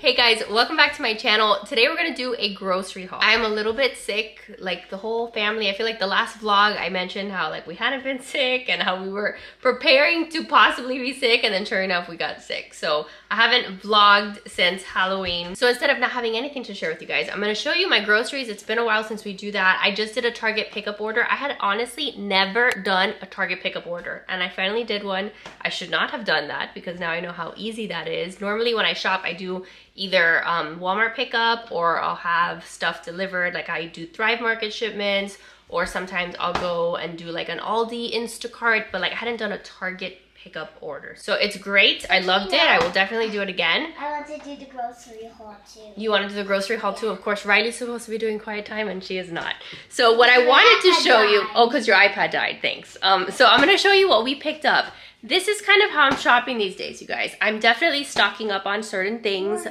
Hey guys, welcome back to my channel. Today we're gonna do a grocery haul. I am a little bit sick, like the whole family. I feel like the last vlog I mentioned how like we hadn't been sick and how we were preparing to possibly be sick, and then sure enough we got sick. So I haven't vlogged since Halloween. So instead of not having anything to share with you guys, I'm gonna show you my groceries. It's been a while since we do that. I just did a Target pickup order. I had honestly never done a Target pickup order, and I finally did one. I should not have done that because now I know how easy that is. Normally when I shop, I do either Walmart pickup, or I'll have stuff delivered, like I do Thrive Market shipments, or sometimes I'll go and do like an Aldi Instacart, but like I hadn't done a Target pickup order. So it's great. I loved it. I will definitely do it again. I want to do the grocery haul too. You want to do the grocery haul too? Of course, Riley's supposed to be doing quiet time and she is not. So what I wanted to show you, oh, because your iPad died, thanks. So I'm gonna show you what we picked up. This is kind of how I'm shopping these days, you guys. I'm definitely stocking up on certain things.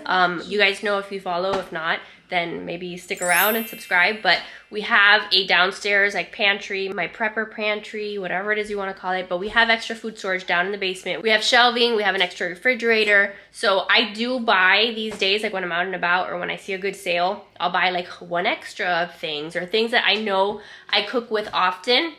You guys know if you follow. If not, then maybe stick around and subscribe. But we have a downstairs like pantry, my prepper pantry, whatever it is you want to call it. But we have extra food storage down in the basement. We have shelving, we have an extra refrigerator. So I do buy these days, like when I'm out and about or when I see a good sale, I'll buy like one extra of things, or things that I know I cook with often.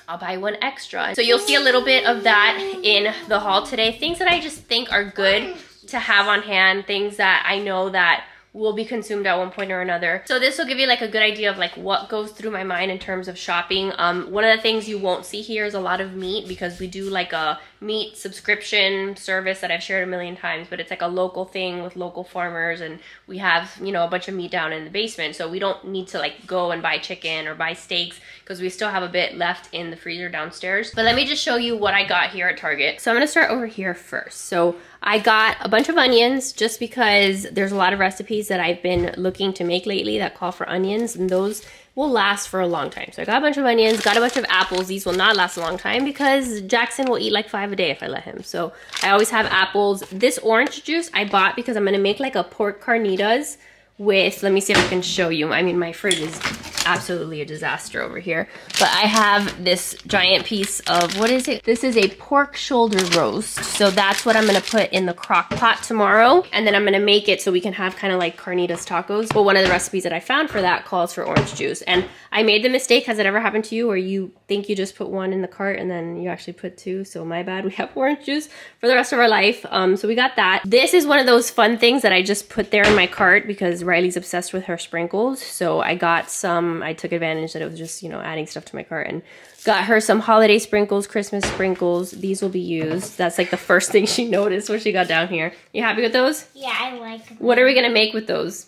I'll buy one extra. So you'll see a little bit of that in the haul today. Things that I just think are good to have on hand, things that I know that will be consumed at one point or another. So this will give you like a good idea of like what goes through my mind in terms of shopping. One of the things you won't see here is a lot of meat, because we do like a meat subscription service that I've shared a million times, but it's like a local thing with local farmers, and we have, you know, a bunch of meat down in the basement. So we don't need to like go and buy chicken or buy steaks, because we still have a bit left in the freezer downstairs. But let me just show you what I got here at Target. So I'm gonna start over here first. So I got a bunch of onions just because there's a lot of recipes that I've been looking to make lately that call for onions, and those will last for a long time. So I got a bunch of onions, got a bunch of apples. These will not last a long time because Jackson will eat like 5 a day if I let him. So I always have apples. This orange juice I bought because I'm gonna make like a pork carnitas with, let me see if I can show you. I mean, my fridge is absolutely a disaster over here. But I have this giant piece of, what is it? This is a pork shoulder roast. So that's what I'm gonna put in the crock pot tomorrow. And then I'm gonna make it so we can have kind of like carnitas tacos. But one of the recipes that I found for that calls for orange juice. And I made the mistake, has it ever happened to you, where you think you just put one in the cart and then you actually put two? So my bad, we have orange juice for the rest of our life. So we got that. This is one of those fun things that I just put there in my cart because Riley's obsessed with her sprinkles. So I got some, I took advantage that it was just, you know, adding stuff to my cart, and got her some holiday sprinkles, Christmas sprinkles. These will be used. That's like the first thing she noticed when she got down here. You happy with those? Yeah, I like them. What are we gonna make with those?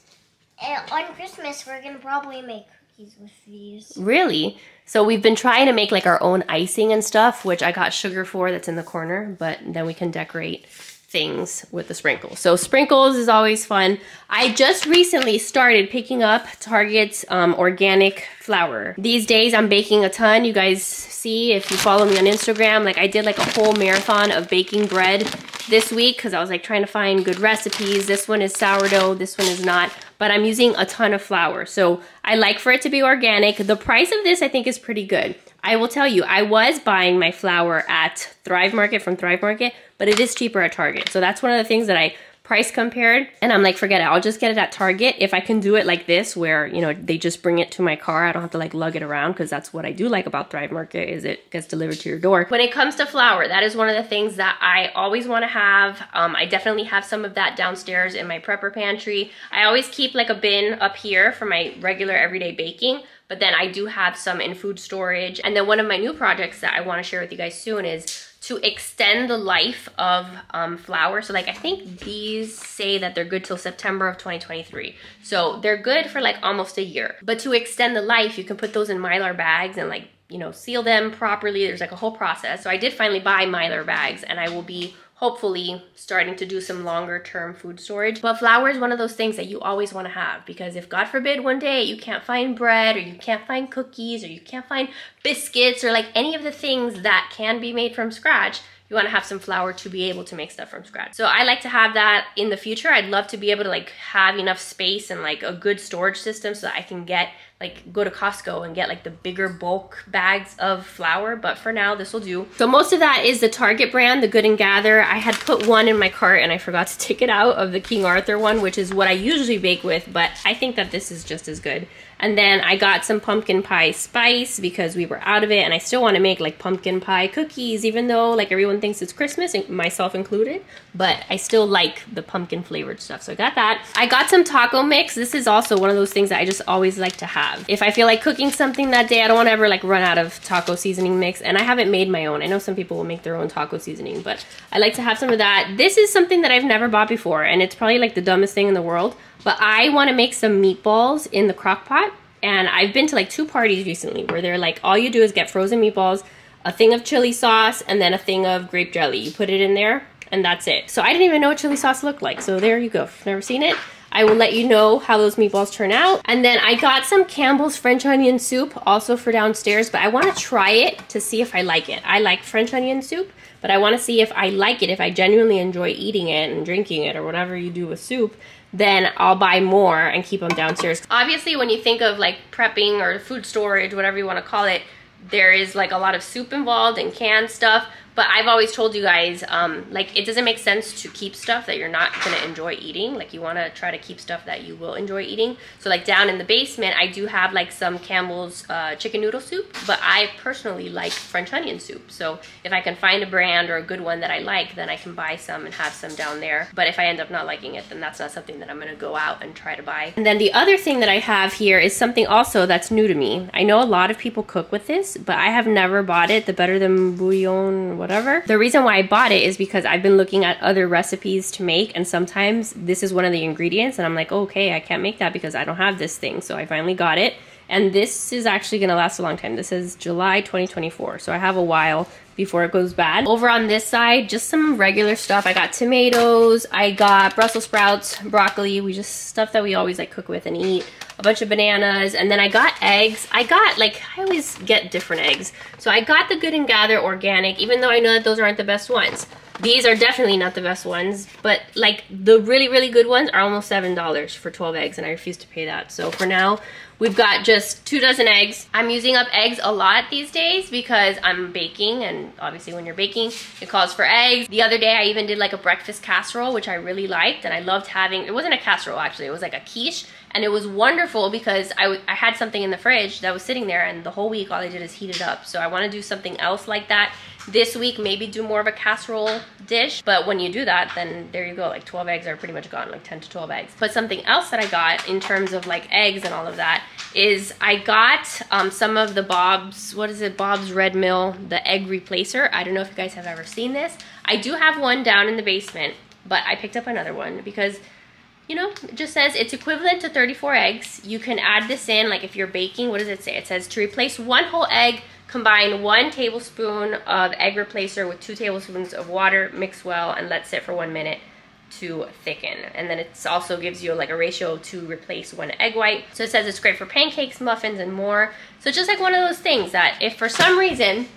On Christmas, we're gonna probably make cookies with these. Really? So we've been trying to make like our own icing and stuff, which I got sugar for that's in the corner, but then we can decorate things with the sprinkles. So sprinkles is always fun. I just recently started picking up Target's organic flour. These days I'm baking a ton. You guys see if you follow me on Instagram, like I did like a whole marathon of baking bread this week because I was like trying to find good recipes. This one is sourdough, this one is not, but I'm using a ton of flour. So I like for it to be organic. The price of this I think is pretty good. I will tell you, I was buying my flour at Thrive Market from Thrive Market, but it is cheaper at Target. So that's one of the things that I price compared, and I'm like, forget it, I'll just get it at Target. If I can do it like this, where, you know, they just bring it to my car, I don't have to like lug it around, because that's what I do like about Thrive Market, is it gets delivered to your door. When it comes to flour, that is one of the things that I always want to have. I definitely have some of that downstairs in my prepper pantry. I always keep like a bin up here for my regular everyday baking, but then I do have some in food storage. And then one of my new projects that I want to share with you guys soon is to extend the life of flour. So like I think these say that they're good till September of 2023. So they're good for like almost a year. But to extend the life, you can put those in Mylar bags and like, you know, seal them properly. There's like a whole process. So I did finally buy Mylar bags, and I will be hopefully starting to do some longer term food storage. But flour is one of those things that you always want to have, because if God forbid one day you can't find bread, or you can't find cookies, or you can't find biscuits, or like any of the things that can be made from scratch, you want to have some flour to be able to make stuff from scratch. So I like to have that in the future. I'd love to be able to like have enough space and like a good storage system so that I can get like go to Costco and get like the bigger bulk bags of flour, but for now this will do. So most of that is the Target brand, the Good and Gather. I had put one in my cart and I forgot to take it out of the King Arthur one, which is what I usually bake with, but I think that this is just as good. And then I got some pumpkin pie spice because we were out of it, and I still want to make like pumpkin pie cookies, even though like everyone thinks it's Christmas, myself included, but I still like the pumpkin flavored stuff. So I got that. I got some taco mix. This is also one of those things that I just always like to have. If I feel like cooking something that day, I don't want to ever like run out of taco seasoning mix, and I haven't made my own. I know some people will make their own taco seasoning, but I like to have some of that. This is something that I've never bought before, and it's probably like the dumbest thing in the world, but I want to make some meatballs in the crock pot. And I've been to like 2 parties recently where they're like, all you do is get frozen meatballs, a thing of chili sauce, and then a thing of grape jelly. You put it in there and that's it. So I didn't even know what chili sauce looked like. So there you go. If you've never seen it, I will let you know how those meatballs turn out. And then I got some Campbell's French onion soup also for downstairs, but I want to try it to see if I like it. I like French onion soup, but I want to see if I like it, if I genuinely enjoy eating it and drinking it or whatever you do with soup. Then I'll buy more and keep them downstairs. Obviously, when you think of like prepping or food storage, whatever you want to call it, there is like a lot of soup involved and canned stuff. But I've always told you guys, like it doesn't make sense to keep stuff that you're not gonna enjoy eating. Like you wanna try to keep stuff that you will enjoy eating. So like down in the basement, I do have like some Campbell's chicken noodle soup, but I personally like French onion soup. So if I can find a brand or a good one that I like, then I can buy some and have some down there. But if I end up not liking it, then that's not something that I'm gonna go out and try to buy. And then the other thing that I have here is something also that's new to me. I know a lot of people cook with this, but I have never bought it, the Better Than Bouillon, whatever. The reason why I bought it is because I've been looking at other recipes to make, and sometimes this is one of the ingredients and I'm like, okay, I can't make that because I don't have this thing. So I finally got it, and this is actually gonna last a long time. This is July 2024, so I have a while before it goes bad. Over on this side, just some regular stuff. I got tomatoes, I got Brussels sprouts, broccoli, stuff that we always like cook with and eat, a bunch of bananas, and then I got eggs. I always get different eggs. So I got the Good and Gather organic, even though I know that those aren't the best ones. These are definitely not the best ones, but like the really, really good ones are almost $7 for 12 eggs, and I refuse to pay that. So for now, we've got just 2 dozen eggs. I'm using up eggs a lot these days because I'm baking, and obviously when you're baking, it calls for eggs. The other day I even did like a breakfast casserole, which I really liked, and I loved having, it wasn't a casserole actually, it was like a quiche, and it was wonderful because I had something in the fridge that was sitting there, and the whole week all I did is heat it up. So I want to do something else like that this week, maybe do more of a casserole dish. But when you do that, then there you go, like 12 eggs are pretty much gone, like 10 to 12 eggs. But something else that I got in terms of like eggs and all of that is I got some of the Bob's Red Mill, the egg replacer. I don't know if you guys have ever seen this. I do have one down in the basement, but I picked up another one because, you know, it just says it's equivalent to 34 eggs. You can add this in, like if you're baking, what does it say? It says to replace 1 whole egg, combine 1 tablespoon of egg replacer with 2 tablespoons of water, mix well, and let sit for 1 minute to thicken. And then it also gives you like a ratio to replace 1 egg white. So it says it's great for pancakes, muffins, and more. So just like one of those things that if for some reason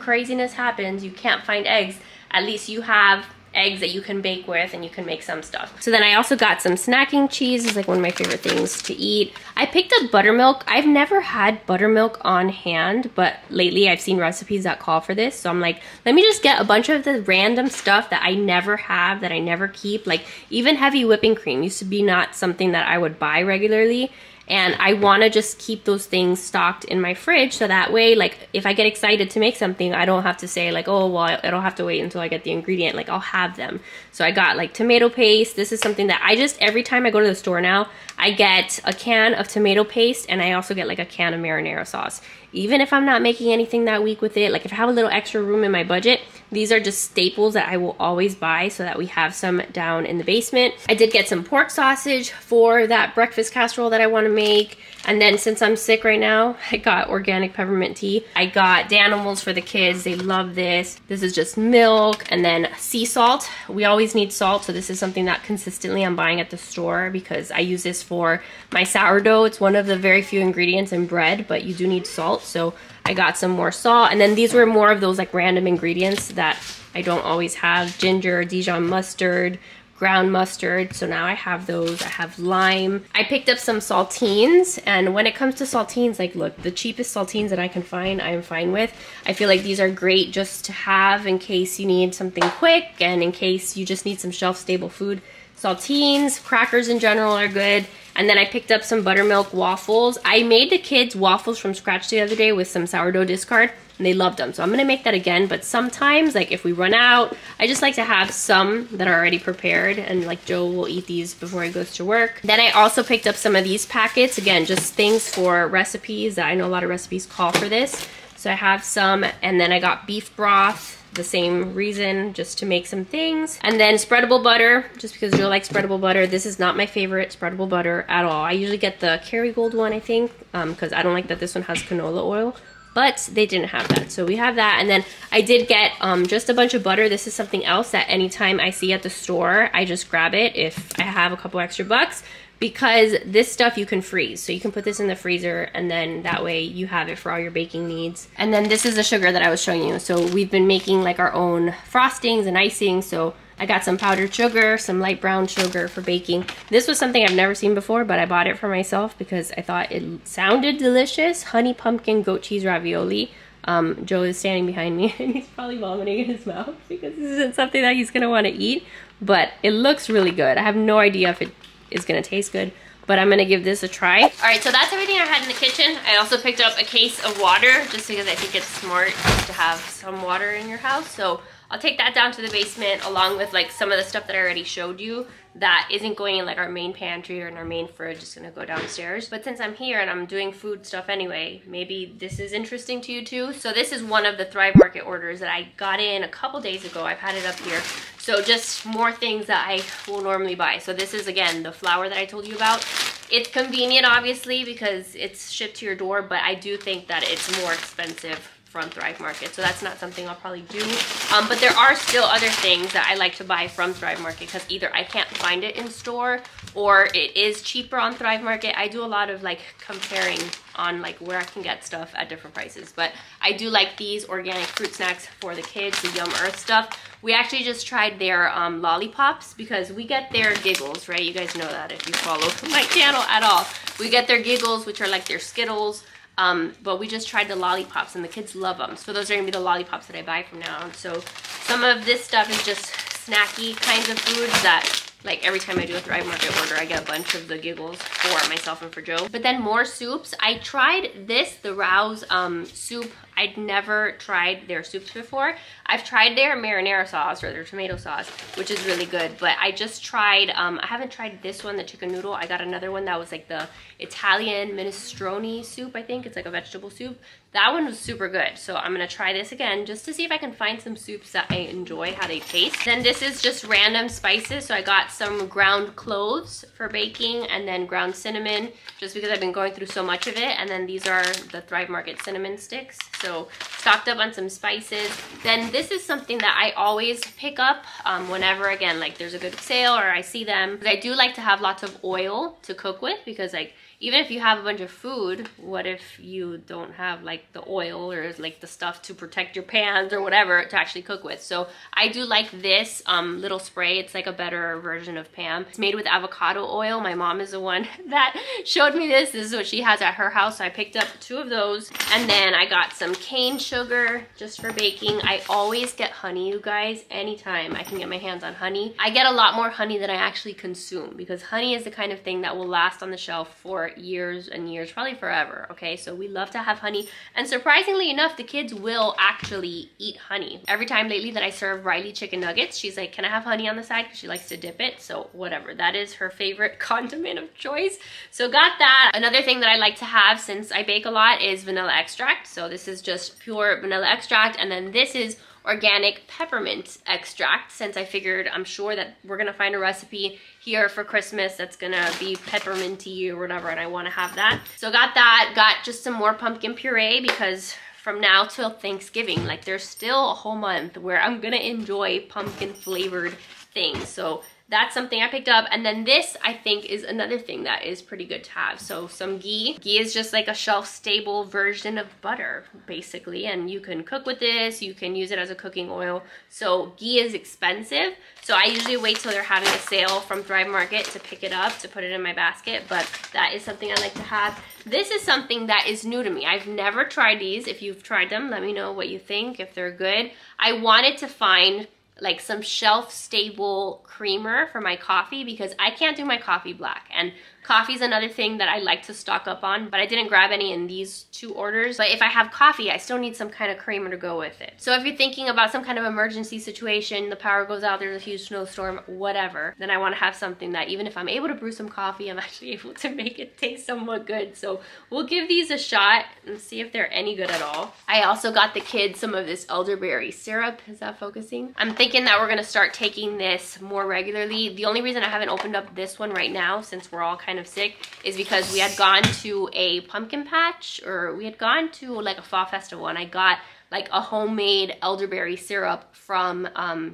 craziness happens, you can't find eggs, at least you have eggs that you can bake with and you can make some stuff. So then I also got some snacking cheese. It's like one of my favorite things to eat. I picked up buttermilk. I've never had buttermilk on hand, but lately I've seen recipes that call for this. So I'm like, let me just get a bunch of the random stuff that I never have, that I never keep. Like even heavy whipping cream used to be not something that I would buy regularly. And I want to just keep those things stocked in my fridge so that way, like, if I get excited to make something, I don't have to say, like, oh, well, I don't have to wait until I get the ingredient. Like, I'll have them. So I got, like, tomato paste. This is something that I just, every time I go to the store now, I get a can of tomato paste, and I also get, like, a can of marinara sauce. Even if I'm not making anything that week with it, like, if I have a little extra room in my budget, these are just staples that I will always buy so that we have some down in the basement. I did get some pork sausage for that breakfast casserole that I want to make. And then since I'm sick right now, I got organic peppermint tea. I got Danimals for the kids. They love this. This is just milk. And then sea salt. We always need salt, so this is something that consistently I'm buying at the store because I use this for my sourdough. It's one of the very few ingredients in bread, but you do need salt, so I got some more salt. And then these were more of those like random ingredients that I don't always have. Ginger, Dijon mustard, ground mustard, so now I have those. I have lime. I picked up some saltines, and when it comes to saltines, like look, the cheapest saltines that I can find, I am fine with. I feel like these are great just to have in case you need something quick and in case you just need some shelf-stable food. Saltines, crackers in general are good. And then I picked up some buttermilk waffles. I made the kids waffles from scratch the other day with some sourdough discard, and they loved them. So I'm gonna make that again, but sometimes, like if we run out, I just like to have some that are already prepared, and like Joe will eat these before he goes to work. Then I also picked up some of these packets, again, just things for recipes that I know a lot of recipes call for this. So I have some, and then I got beef broth, the same reason, just to make some things. And then spreadable butter, just because Joe likes spreadable butter. This is not my favorite spreadable butter at all. I usually get the Kerrygold one, I think, because I don't like that this one has canola oil, but they didn't have that. So we have that. And then I did get just a bunch of butter. This is something else that anytime I see at the store, I just grab it if I have a couple extra bucks, because this stuff you can freeze. So you can put this in the freezer, and then that way you have it for all your baking needs. And then this is the sugar that I was showing you. So we've been making like our own frostings and icing. So I got some powdered sugar, some light brown sugar for baking. This was something I've never seen before, but I bought it for myself because I thought it sounded delicious. Honey pumpkin goat cheese ravioli. Joe is standing behind me and he's probably vomiting in his mouth because this isn't something that he's gonna want to eat, but it looks really good. I have no idea if it is gonna taste good, but I'm gonna give this a try. All right, so that's everything I had in the kitchen. I also picked up a case of water just because I think it's smart to have some water in your house. So I'll take that down to the basement along with like some of the stuff that I already showed you that isn't going in like our main pantry or in our main fridge. It's gonna go downstairs. But since I'm here and I'm doing food stuff anyway, maybe this is interesting to you too. So this is one of the Thrive Market orders that I got in a couple days ago. I've had it up here. So just more things that I will normally buy. So this is, again, the flour that I told you about. It's convenient, obviously, because it's shipped to your door, but I do think that it's more expensive from Thrive Market, so that's not something I'll probably do. But there are still other things that I like to buy from Thrive Market because either I can't find it in store or it is cheaper on Thrive Market. I do a lot of like comparing on like where I can get stuff at different prices, but I do like these organic fruit snacks for the kids, the Yum Earth stuff. We actually just tried their lollipops because we get their giggles, right? You guys know that if you follow my channel at all. We get their giggles, which are like their Skittles. But we just tried the lollipops and the kids love them. So those are gonna be the lollipops that I buy from now on. So some of this stuff is just snacky kinds of foods that like every time I do a Thrive Market order, I get a bunch of the giggles for myself and for Joe. But then more soups. I tried this, the Rouse soup. I'd never tried their soups before. I've tried their marinara sauce or their tomato sauce, which is really good. But I just tried, I haven't tried this one, the chicken noodle. I got another one that was like the Italian minestrone soup, I think. It's like a vegetable soup. That one was super good. So I'm gonna try this again just to see if I can find some soups that I enjoy, how they taste. Then this is just random spices. So I got some ground cloves for baking and then ground cinnamon, just because I've been going through so much of it. And then these are the Thrive Market cinnamon sticks. So stocked up on some spices. Then this is something that I always pick up whenever, again, like there's a good sale or I see them. But I do like to have lots of oil to cook with because like, even if you have a bunch of food, what if you don't have like the oil or like the stuff to protect your pans or whatever to actually cook with? So I do like this little spray. It's like a better version of Pam. It's made with avocado oil. My mom is the one that showed me this. This is what she has at her house. So I picked up 2 of those. And then I got some cane sugar just for baking. I always get honey, you guys. Anytime I can get my hands on honey. I get a lot more honey than I actually consume because honey is the kind of thing that will last on the shelf for years and years, probably forever. Okay, so we love to have honey, and surprisingly enough, the kids will actually eat honey. Every time lately that I serve Riley chicken nuggets, she's like, can I have honey on the side? Because she likes to dip it. So whatever, that is her favorite condiment of choice. So got that. Another thing that I like to have since I bake a lot is vanilla extract. So this is just pure vanilla extract, and then this is organic peppermint extract, since I figured I'm sure that we're gonna find a recipe here for Christmas that's gonna be pepperminty or whatever, and I wanna have that. So got that, got just some more pumpkin puree, because from now till Thanksgiving, like there's still a whole month where I'm gonna enjoy pumpkin flavored things. So that's something I picked up. And then this, I think, is another thing that is pretty good to have. So some ghee. Ghee is just like a shelf-stable version of butter, basically. And you can cook with this. You can use it as a cooking oil. So ghee is expensive. So I usually wait till they're having a sale from Thrive Market to pick it up, to put it in my basket. But that is something I like to have. This is something that is new to me. I've never tried these. If you've tried them, let me know what you think, if they're good. I wanted to find like some shelf-stable creamer for my coffee, because I can't do my coffee black, and coffee is another thing that I like to stock up on, but I didn't grab any in these 2 orders. But if I have coffee, I still need some kind of creamer to go with it. So if you're thinking about some kind of emergency situation, the power goes out, there's a huge snowstorm, whatever, then I want to have something that even if I'm able to brew some coffee, I'm actually able to make it taste somewhat good. So we'll give these a shot and see if they're any good at all. I also got the kids some of this elderberry syrup. Is that focusing? I'm thinking that we're gonna start taking this more regularly. The only reason I haven't opened up this one right now, since we're all kind of sick, is because we had gone to a pumpkin patch, or we had gone to like a fall festival, and I got like a homemade elderberry syrup from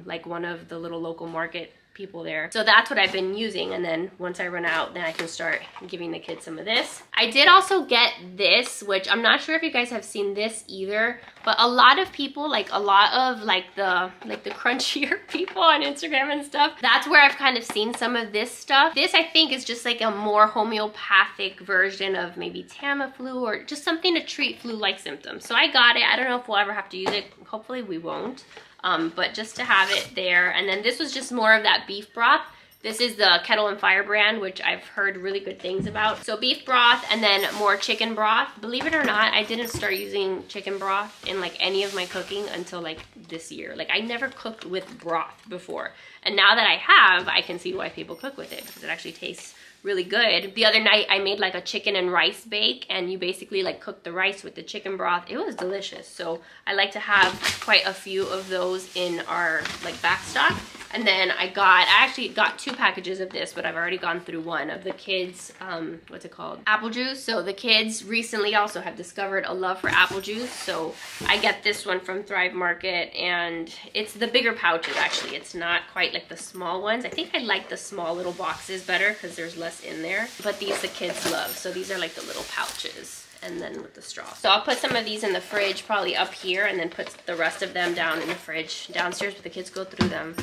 like one of the little local market people there. So that's what I've been using, and then once I run out, then I can start giving the kids some of this. I did also get this, which I'm not sure if you guys have seen this either, but a lot of people, like a lot of like the crunchier people on Instagram and stuff, that's where I've kind of seen some of this stuff. This, I think, is just like a more homeopathic version of maybe Tamiflu, or just something to treat flu-like symptoms. So I got it. I don't know if we'll ever have to use it. Hopefully we won't. But just to have it there. And then this was just more of that beef broth. This is the Kettle and Fire brand, which I've heard really good things about. So beef broth, and then more chicken broth. Believe it or not, I didn't start using chicken broth in like any of my cooking until like this year. Like I never cooked with broth before. And now that I have, I can see why people cook with it, because it actually tastes really good. The other night I made like a chicken and rice bake, and you basically like cook the rice with the chicken broth. It was delicious. So I like to have quite a few of those in our like back stock. And then I actually got 2 packages of this, but I've already gone through one of the kids, what's it called? Apple juice. So the kids recently also have discovered a love for apple juice. So I get this one from Thrive Market, and it's the bigger pouches actually. It's not quite like the small ones. I think I like the small little boxes better because there's less in there. But these the kids love. So these are like the little pouches, and then with the straw. So I'll put some of these in the fridge, probably up here, and then put the rest of them down in the fridge downstairs, but the kids go through them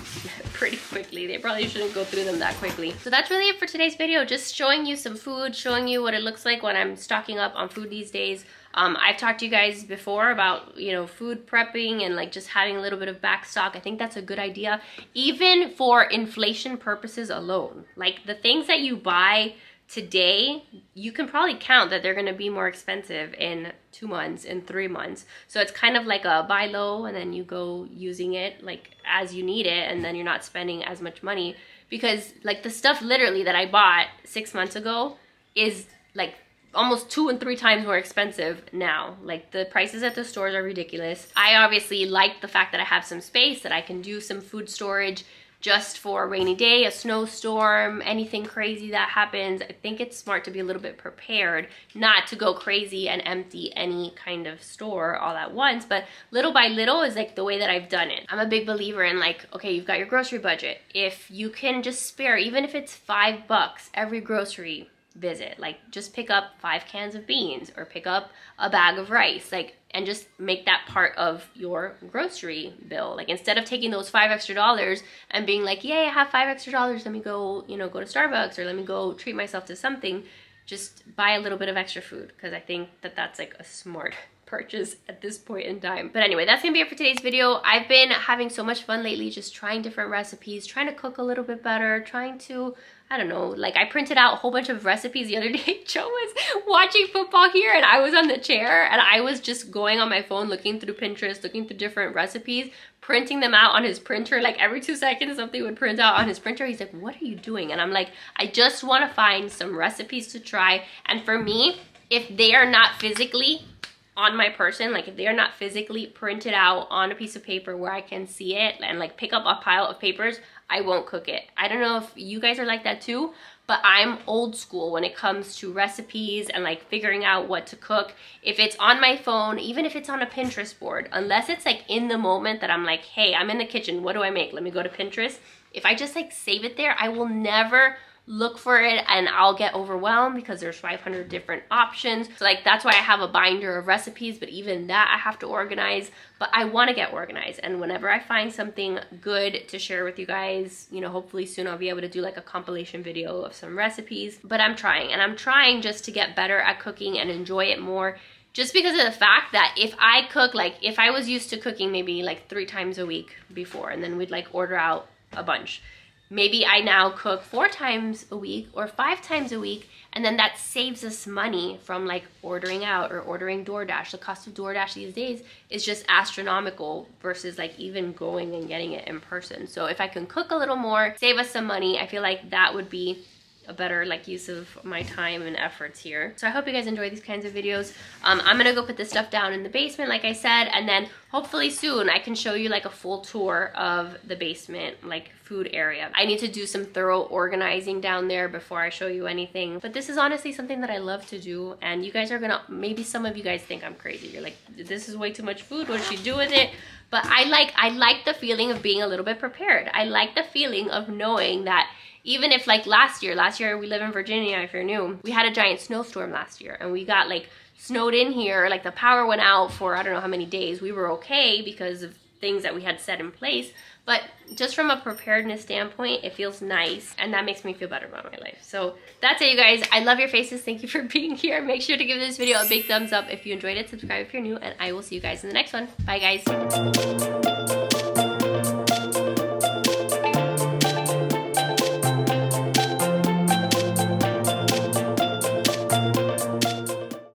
pretty quickly. They probably shouldn't go through them that quickly. So that's really it for today's video, just showing you some food, showing you what it looks like when I'm stocking up on food these days. I've talked to you guys before about, you know, food prepping and like just having a little bit of back stock. I think that's a good idea, even for inflation purposes alone. Like the things that you buy today, you can probably count that they're going to be more expensive in 2 months, in 3 months. So it's kind of like a buy low and then you go using it like as you need it, and then you're not spending as much money, because like the stuff literally that I bought 6 months ago is like almost 2 and 3 times more expensive now. Like the prices at the stores are ridiculous. I obviously like the fact that I have some space, that I can do some food storage just for a rainy day, a snowstorm, anything crazy that happens. I think it's smart to be a little bit prepared, not to go crazy and empty any kind of store all at once, but little by little is like the way that I've done it. I'm a big believer in like, okay, you've got your grocery budget. If you can just spare, even if it's $5 every grocery visit, like just pick up 5 cans of beans or pick up a bag of rice, like, and just make that part of your grocery bill. Like instead of taking those $5 extra and being like, yay, I have $5 extra, let me go, you know, go to Starbucks, or let me go treat myself to something, just buy a little bit of extra food, because I think that that's like a smart purchase at this point in time. But anyway, that's gonna be it for today's video. I've been having so much fun lately, just trying different recipes, trying to cook a little bit better, trying to, I don't know, like I printed out a whole bunch of recipes the other day. Joe was watching football here and I was on the chair, and I was just going on my phone, looking through Pinterest, looking through different recipes, printing them out on his printer. Like every 2 seconds something would print out on his printer. He's like, what are you doing? And I'm like, I just want to find some recipes to try. And for me, if they are not physically on my person, like if they are not physically printed out on a piece of paper where I can see it and like pick up a pile of papers, I won't cook it. I don't know if you guys are like that too, but I'm old school when it comes to recipes and like figuring out what to cook. If it's on my phone, even if it's on a Pinterest board, unless it's like in the moment that I'm like, hey, I'm in the kitchen, what do I make? Let me go to Pinterest. If I just like save it there, I will never look for it and I'll get overwhelmed because there's 500 different options. So like that's why I have a binder of recipes, but even that I have to organize. But I want to get organized, and whenever I find something good to share with you guys, you know, hopefully soon I'll be able to do like a compilation video of some recipes. But I'm trying just to get better at cooking and enjoy it more, just because of the fact that if I cook, like if I was used to cooking maybe like 3 times a week before, and then we'd like order out a bunch, maybe I now cook 4 times a week or 5 times a week, and then that saves us money from like ordering out or ordering DoorDash. The cost of DoorDash these days is just astronomical versus like even going and getting it in person. So if I can cook a little more, save us some money, I feel like that would be a better like use of my time and efforts here. So I hope you guys enjoy these kinds of videos. I'm gonna go put this stuff down in the basement like I said, and then hopefully soon I can show you like a full tour of the basement, like food area. I need to do some thorough organizing down there before I show you anything, but this is honestly something that I love to do, and you guys are gonna, maybe some of you guys think I'm crazy. You're like, this is way too much food, what should you do with it? But I like the feeling of being a little bit prepared. I like the feeling of knowing that even if like last year we live in Virginia, if you're new, we had a giant snowstorm last year and we got like snowed in here, like the power went out for I don't know how many days. We were okay because of things that we had set in place, but just from a preparedness standpoint, it feels nice, and that makes me feel better about my life. So that's it, you guys. I love your faces. Thank you for being here. Make sure to give this video a big thumbs up if you enjoyed it, subscribe if you're new, and I will see you guys in the next one. Bye guys.